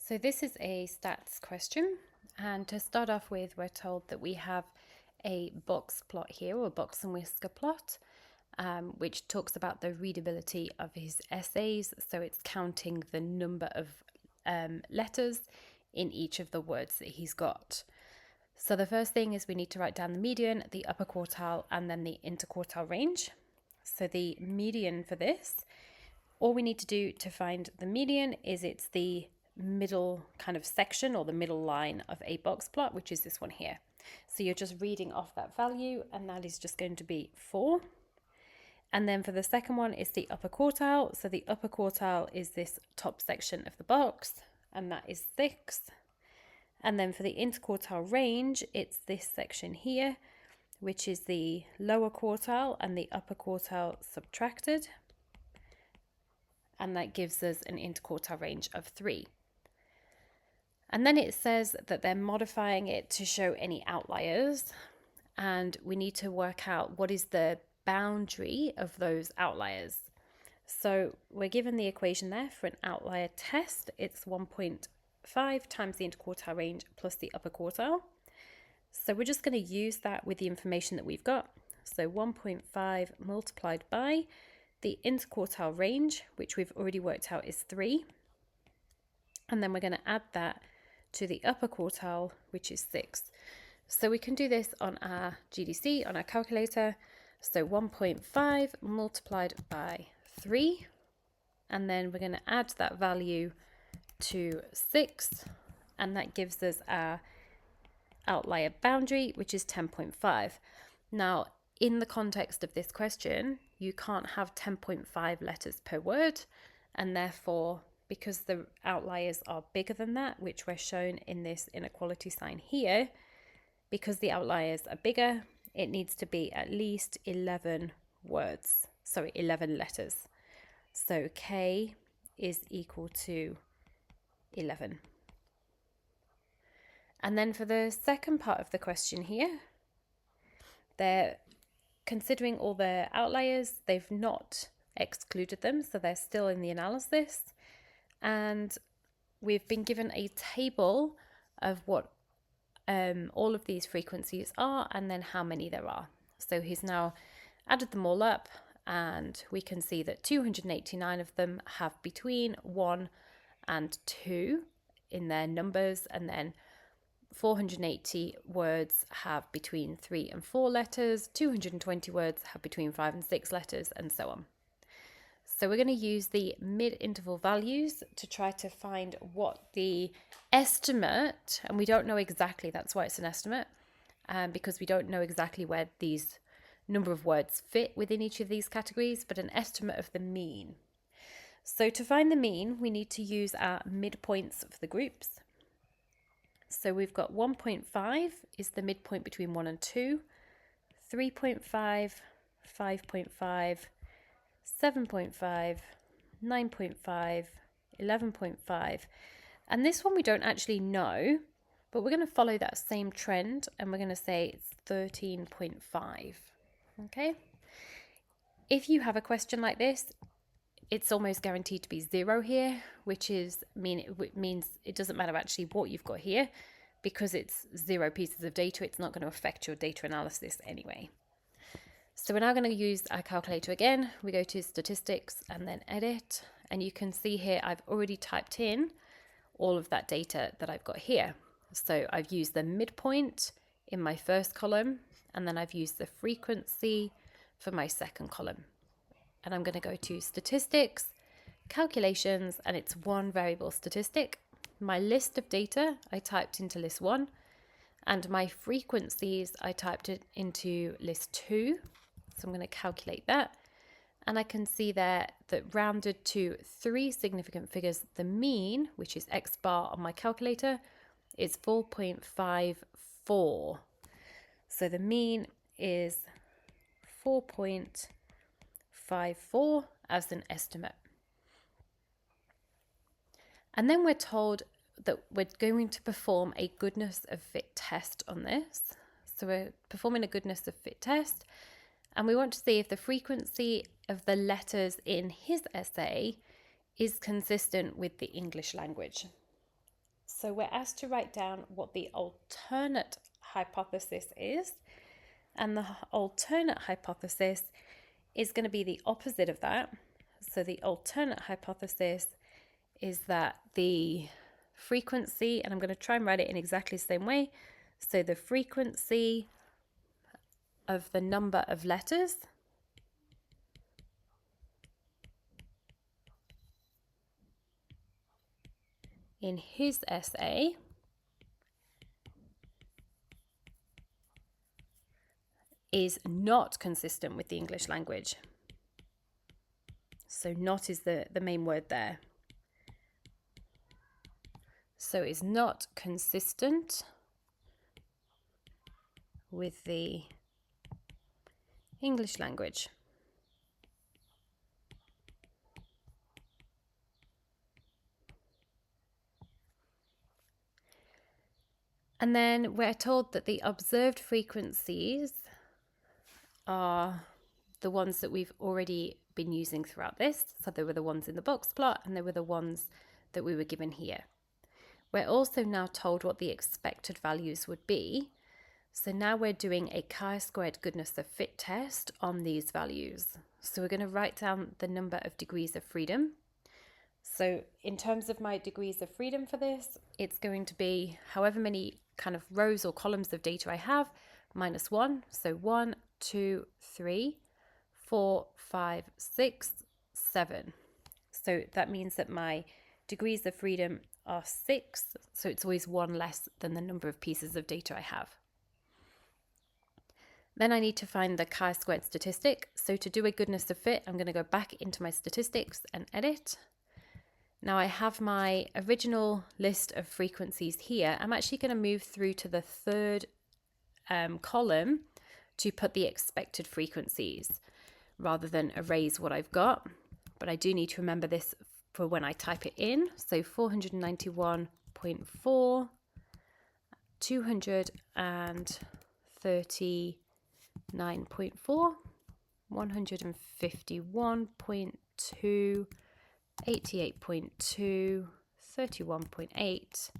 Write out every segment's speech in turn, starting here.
So this is a stats question, and to start off with, we're told that we have a box plot here, or box and whisker plot, which talks about the readability of his essays. So it's counting the number of letters in each of the words that he's got. So the first thing is we need to write down the median, the upper quartile, and then the interquartile range. So the median for this, all we need to do to find the median is it's the middle kind of section or the middle line of a box plot, which is this one here. So you're just reading off that value, and that is just going to be 4. And then for the second one is the upper quartile. So the upper quartile is this top section of the box, and that is 6. And then for the interquartile range, it's this section here, which is the lower quartile and the upper quartile subtracted. And that gives us an interquartile range of 3. And then it says that they're modifying it to show any outliers, and we need to work out what is the boundary of those outliers. So we're given the equation there for an outlier test. It's 1.5 times the interquartile range plus the upper quartile. So we're just going to use that with the information that we've got. So 1.5 multiplied by the interquartile range, which we've already worked out is 3. And then we're going to add that to the upper quartile, which is 6. So we can do this on our GDC, on our calculator. So 1.5 multiplied by 3. And then we're going to add that value to 6. And that gives us our outlier boundary, which is 10.5. Now, in the context of this question, you can't have 10.5 letters per word, and therefore, because the outliers are bigger than that, which we're shown in this inequality sign here, because the outliers are bigger, it needs to be at least 11 letters. So K is equal to 11. And then for the second part of the question here, they're considering all the outliers. They've not excluded them, so they're still in the analysis. And we've been given a table of what all of these frequencies are and then how many there are. So he's now added them all up, and we can see that 289 of them have between 1 and 2 in their numbers, and then 480 words have between 3 and 4 letters, 220 words have between 5 and 6 letters, and so on. So we're going to use the mid-interval values to try to find what the estimate, and we don't know exactly, that's why it's an estimate, because we don't know exactly where these number of words fit within each of these categories, but an estimate of the mean. So to find the mean, we need to use our midpoints for the groups. So we've got 1.5 is the midpoint between 1 and 2, 3.5, 5.5, 7.5, 9.5, 11.5. And this one we don't actually know, but we're going to follow that same trend, and we're going to say it's 13.5. Okay? If you have a question like this, it's almost guaranteed to be 0 here, which means it doesn't matter actually what you've got here, because it's 0 pieces of data. It's not going to affect your data analysis anyway. So we're now going to use our calculator again. We go to statistics and then edit, and you can see here I've already typed in all of that data that I've got here. So I've used the midpoint in my first column, and then I've used the frequency for my second column. And I'm going to go to statistics, calculations, and it's one variable statistic. My list of data I typed into list 1, and my frequencies I typed it into list 2. So I'm going to calculate that, and I can see there that rounded to 3 significant figures, the mean, which is X bar on my calculator, is 4.54. So the mean is 4.54 as an estimate. And then we're told that we're going to perform a goodness of fit test on this. So we're performing a goodness of fit test, and we want to see if the frequency of the letters in his essay is consistent with the English language. So we're asked to write down what the alternate hypothesis is. And the alternate hypothesis is going to be the opposite of that. So the alternate hypothesis is that the frequency, and I'm going to try and write it in exactly the same way. So the frequency of the number of letters in his essay is not consistent with the English language. So not is the main word there. So it's not consistent with the English language. And then we're told that the observed frequencies are the ones that we've already been using throughout this. So they were the ones in the box plot and they were the ones that we were given here. We're also now told what the expected values would be. So now we're doing a chi-squared goodness of fit test on these values. So we're going to write down the number of degrees of freedom. So in terms of my degrees of freedom for this, it's going to be however many kind of rows or columns of data I have, minus 1. So 1, 2, 3, 4, 5, 6, 7. So that means that my degrees of freedom are 6. So it's always 1 less than the number of pieces of data I have. Then I need to find the chi-squared statistic. So to do a goodness of fit, I'm going to go back into my statistics and edit. Now I have my original list of frequencies here. I'm actually going to move through to the third column to put the expected frequencies rather than erase what I've got. But I do need to remember this for when I type it in. So 491.4, 239.4, 151.2, 88.2, 31.8,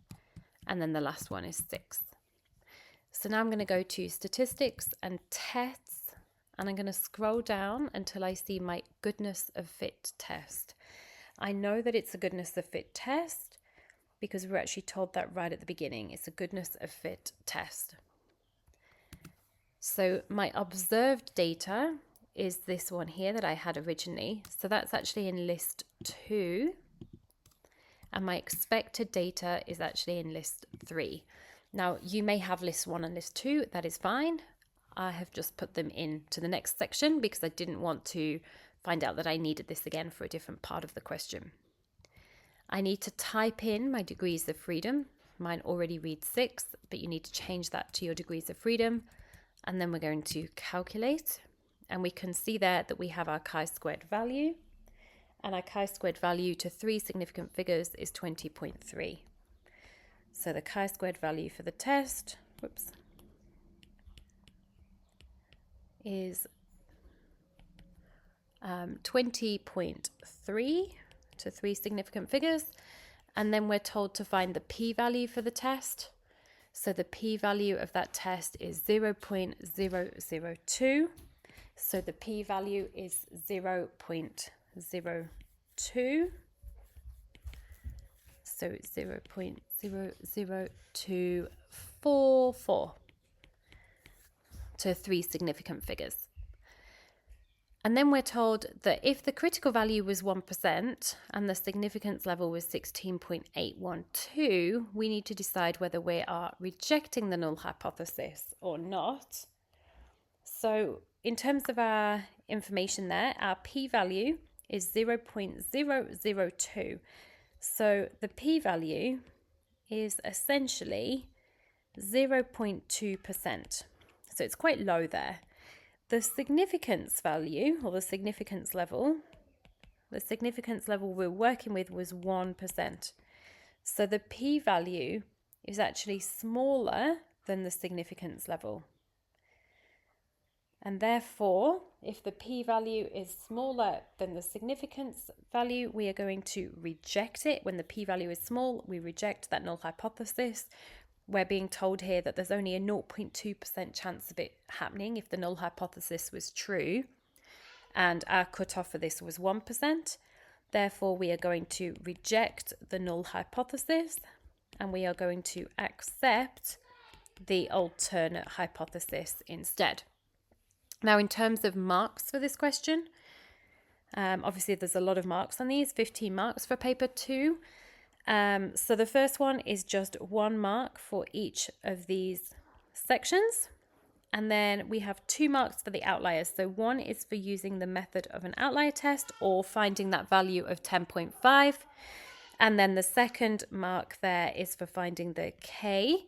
and then the last one is 6. So now I'm going to go to statistics and tests, and I'm going to scroll down until I see my goodness of fit test. I know that it's a goodness of fit test because we're actually told that right at the beginning. It's a goodness of fit test. So my observed data is this one here that I had originally. So that's actually in list 2. And my expected data is actually in list 3. Now you may have list 1 and list 2, that is fine. I have just put them into the next section because I didn't want to find out that I needed this again for a different part of the question. I need to type in my degrees of freedom. Mine already reads 6, but you need to change that to your degrees of freedom. And then we're going to calculate. And we can see there that we have our chi-squared value. And our chi-squared value to 3 significant figures is 20.3. So the chi-squared value for the test, is 20.3 to 3 significant figures. And then we're told to find the p-value for the test. So the p-value of that test is 0.002. So the p-value is 0.02. So it's 0.00244 to 3 significant figures. And then we're told that if the critical value was 1% and the significance level was 16.812, we need to decide whether we are rejecting the null hypothesis or not. So in terms of our information there, our p-value is 0.002. So the p-value is essentially 0.2%. So it's quite low there. The significance value, or the significance level we're working with was 1%. So the p-value is actually smaller than the significance level. And therefore, if the p-value is smaller than the significance value, we are going to reject it. When the p-value is small, we reject that null hypothesis. We're being told here that there's only a 0.2% chance of it happening if the null hypothesis was true. And our cutoff for this was 1%. Therefore, we are going to reject the null hypothesis and we are going to accept the alternate hypothesis instead. Now, in terms of marks for this question, obviously there's a lot of marks on these, 15 marks for paper 2. So the first one is just 1 mark for each of these sections. And then we have 2 marks for the outliers. So one is for using the method of an outlier test or finding that value of 10.5. And then the second mark there is for finding the K.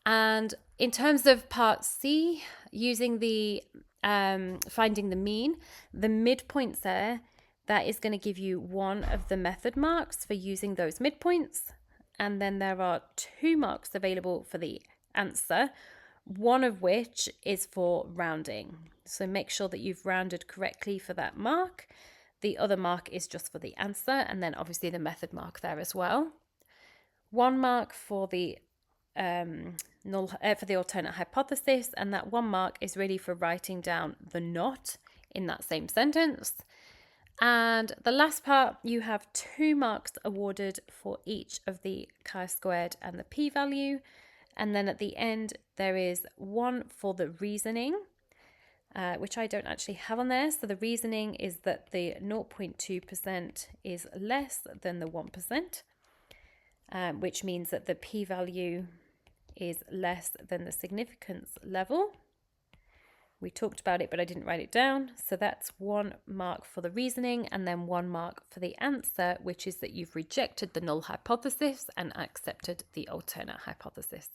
And in terms of part C, using the finding the mean, the midpoints there, that is going to give you 1 of the method marks for using those midpoints. And then there are 2 marks available for the answer, one of which is for rounding. So make sure that you've rounded correctly for that mark. The other mark is just for the answer, and then obviously the method mark there as well. 1 mark for the for the alternate hypothesis, and that 1 mark is really for writing down the not in that same sentence. And the last part, you have 2 marks awarded for each of the chi-squared and the p-value. And then at the end, there is 1 for the reasoning, which I don't actually have on there. So the reasoning is that the 0.2% is less than the 1%, which means that the p-value is less than the significance level. We talked about it, but I didn't write it down. So that's 1 mark for the reasoning and then 1 mark for the answer, which is that you've rejected the null hypothesis and accepted the alternate hypothesis.